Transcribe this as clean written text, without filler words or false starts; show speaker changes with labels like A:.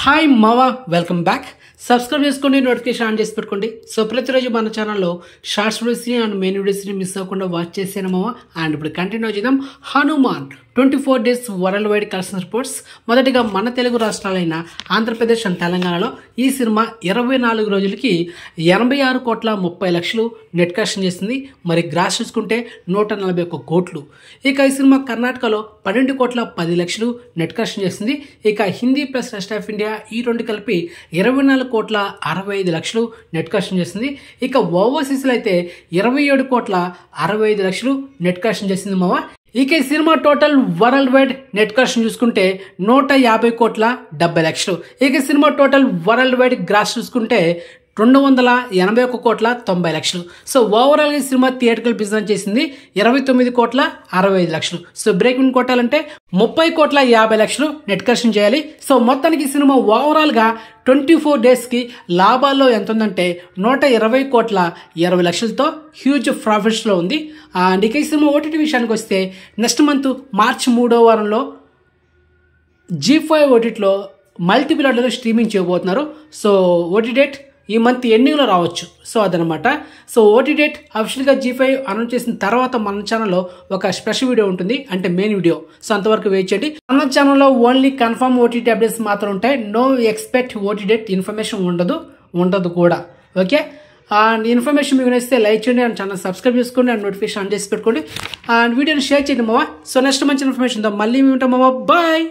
A: Hi మావా welcome back. Subscribe చేసుకోండి, notification on చేసి పెట్టుకోండి. సో ప్రతిరోజు మన ఛానల్లో షార్ట్స్ వీడియోస్ని అండ్ మెయిన్ వీడియోస్ని మిస్ అవ్వకుండా వాచ్ చేసాను మావా. అండ్ ఇప్పుడు కంటిన్యూ చేద్దాం. Hanuman 24 days world wide collection reports. మొదటిగా మన తెలుగు రాష్ట్రాలైన ఆంధ్రప్రదేశ్ అండ్ తెలంగాణలో ఈ సినిమా 24 రోజులకి 86,30,00,000 నెట్ కలెక్షన్ చేసింది. మరి గ్రాస్ చూసుకుంటే 141 కోట్లు. ఇక ఈ సినిమా కర్ణాటకలో 12,10,00,000 నెట్ కలెక్షన్ చేసింది. ఇక Hindi plus rest of India ఈ రెండు కలిపి 24,65,00,000 నెట్ కలెక్షన్ చేసింది. ఇక ఓవర్సీస్లో అయితే 27,65,00,000 నెట్ కలెక్షన్ చేసింది మావా. ఇక ఈ సినిమా total worldwide net collection చూసుకుంటే 150,70,00,000. ఇక సినిమా టోటల్ వరల్డ్ వైడ్ గ్రాస్ చూసుకుంటే 281,90,00,000. సో ఓవరాల్గా ఈ సినిమా థియేటర్కల్ బిజినెస్ చేసింది 29,65,00,000. సో బ్రేక్ ఇన్ కొట్టాలంటే 30,50,00,000 నెట్ కలెక్షన్ చేయాలి. సో మొత్తానికి ఈ సినిమా ఓవరాల్గా 24 డేస్కి లాభాల్లో ఎంత ఉందంటే 120,20,00,000తో హ్యూజ్ ప్రాఫిట్స్లో ఉంది. అండ్ ఇక ఈ సినిమా ఓటీటీ విషయానికి వస్తే నెక్స్ట్ మంత్ మార్చి 3వ వారంలో G5 ఓటీటీలో మల్టిపుల్ ఆర్డర్లో స్ట్రీమింగ్ చేయబోతున్నారు. సో ఓటీ డేట్ ఈ మంత్ ఎండింగ్లో రావచ్చు. సో అదనమాట. సో ఓటీ డేట్ అఫిషియల్గా G5 అనౌన్స్ చేసిన తర్వాత మన ఛానల్లో ఒక స్పెషల్ వీడియో ఉంటుంది, అంటే మెయిన్ వీడియో. సో అంతవరకు వెయిట్ చేయండి. మన ఛానల్లో ఓన్లీ కన్ఫర్మ్ ఓటీటీ అప్డేట్స్ మాత్రం ఉంటాయి. No expect OTT date information ఉండదు కూడా. ఓకే. అండ్ ఇన్ఫర్మేషన్ మీకు నచ్చితే లైక్ చేయండి అండ్ ఛానల్ సబ్స్క్రైబ్ చేసుకోండి అండ్ నోటిఫికేషన్ ఆన్ చేసి పెట్టుకోండి అండ్ వీడియోని షేర్ చేయండి మావా. సో నెక్స్ట్ మంచి ఇన్ఫర్మేషన్తో మళ్ళీ మేము ఉంటాం మావా. బాయ్.